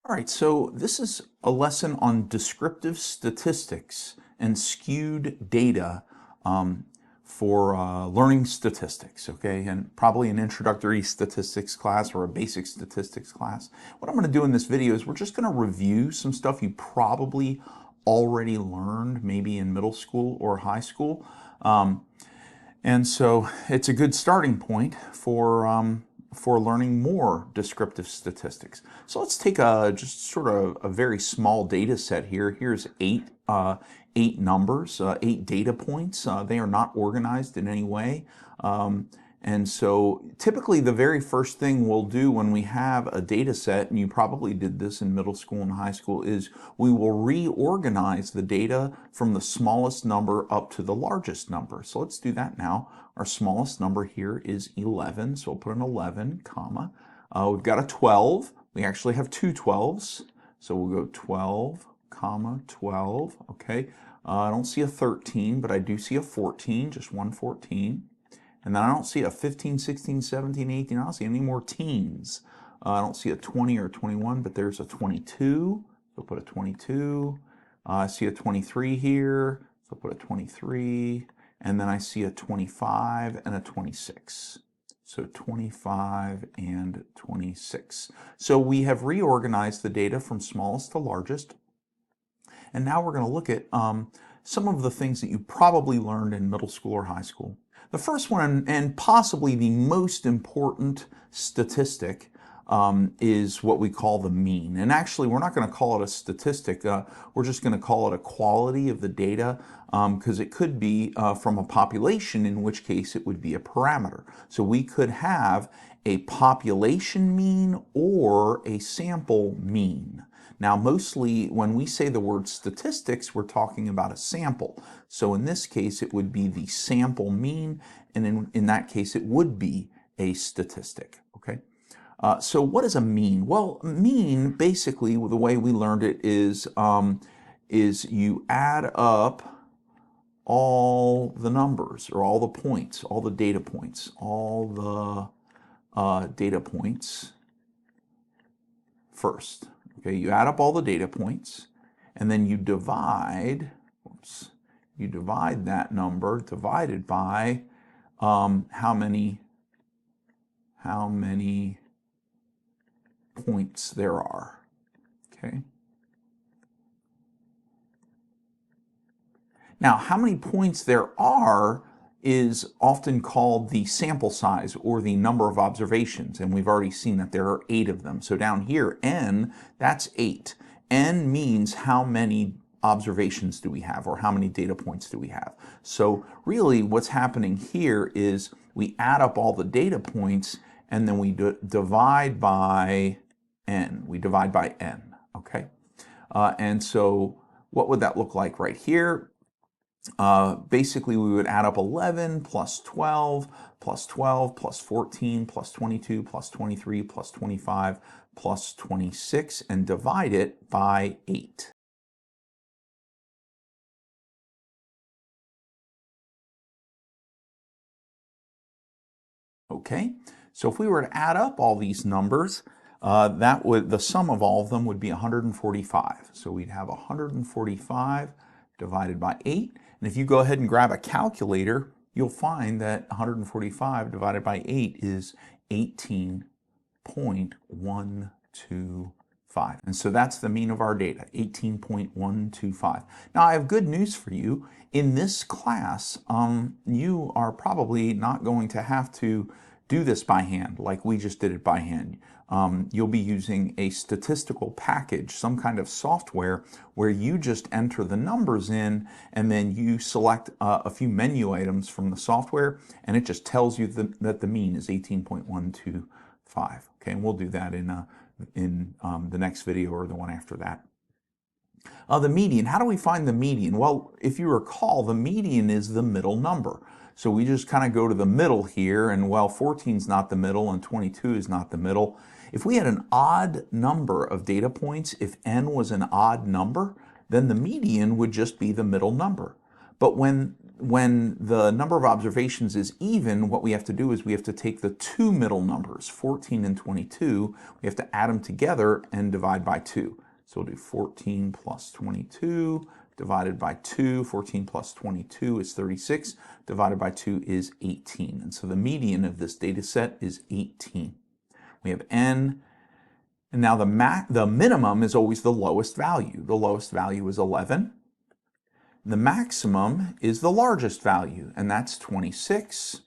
All right, so this is a lesson on descriptive statistics and skewed data for learning statistics, okay? And probably an introductory statistics class or a basic statistics class. What I'm going to do in this video is we're just going to review some stuff you probably already learned, maybe in middle school or high school. And so it's a good starting point for learning more descriptive statistics. So let's take just sort of a very small data set here. Here's eight numbers, 8 data points. They are not organized in any way. And so typically the very first thing we'll do when we have a data set, and you probably did this in middle school and high school, is we will reorganize the data from the smallest number up to the largest number. So let's do that now. Our smallest number here is 11, so we'll put an 11, comma. We've got a 12. We actually have two 12s, so we'll go 12, comma, 12, okay. I don't see a 13, but I do see a 14, just one 14. And then I don't see a 15, 16, 17, 18. I don't see any more teens. I don't see a 20 or 21, but there's a 22. So put a 22. I see a 23 here. So put a 23. And then I see a 25 and a 26. So 25 and 26. So we have reorganized the data from smallest to largest. And now we're going to look at some of the things that you probably learned in middle school or high school. The first one, and possibly the most important statistic, is what we call the mean. And actually, we're not going to call it a statistic. We're just going to call it a quality of the data, because it could be from a population, in which case it would be a parameter. So we could have a population mean or a sample mean. Now, mostly when we say the word statistics, we're talking about a sample. So in this case, it would be the sample mean, and in that case, it would be a statistic, okay? So what is a mean? Well, mean, basically, the way we learned it is you add up all the numbers, or all the points, all the data points, all the data points first. Okay, you add up all the data points, and then you divide, you divide that number divided by how many points there are. Okay. Now, how many points there are is often called the sample size, or the number of observations, and we've already seen that there are 8 of them. So down here, n, that's 8. N means how many observations do we have, or how many data points do we have. So really what's happening here is we add up all the data points, and then we divide by n. We divide by n, okay? And so what would that look like right here? Basically, we would add up 11 plus 12 plus 12 plus 14 plus 22 plus 23 plus 25 plus 26 and divide it by 8. Okay, so if we were to add up all these numbers, the sum of all of them would be 145. So we'd have 145 divided by 8. And if you go ahead and grab a calculator, you'll find that 145 divided by 8 is 18.125. And so that's the mean of our data, 18.125. Now, I have good news for you. In this class, you are probably not going to have to do this by hand like we just did it by hand. You'll be using a statistical package, some kind of software where you just enter the numbers in, and then you select a few menu items from the software, and it just tells you that the mean is 18.125. Okay, and we'll do that in the next video or the one after that. The median, how do we find the median? Well, if you recall, the median is the middle number. So we just kind of go to the middle here, and well, 14 is not the middle and 22 is not the middle. If we had an odd number of data points, if n was an odd number, then the median would just be the middle number. But when when the number of observations is even, what we have to do is we have to take the two middle numbers, 14 and 22, we have to add them together and divide by 2. So we'll do 14 plus 22 divided by 2. 14 plus 22 is 36. Divided by 2 is 18. And so the median of this data set is 18. We have n. And now the minimum is always the lowest value. The lowest value is 11. The maximum is the largest value, and that's 26.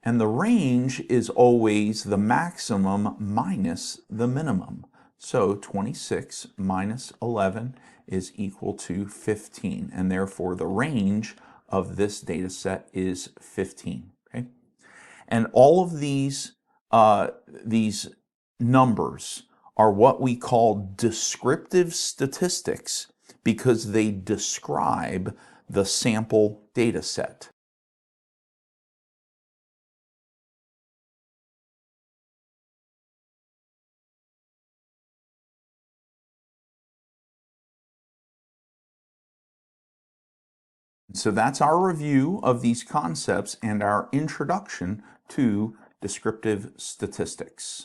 And the range is always the maximum minus the minimum. So 26 minus 11 is equal to 15, and therefore the range of this data set is 15. Okay? And all of these numbers are what we call descriptive statistics because they describe the sample data set. So that's our review of these concepts and our introduction to descriptive statistics.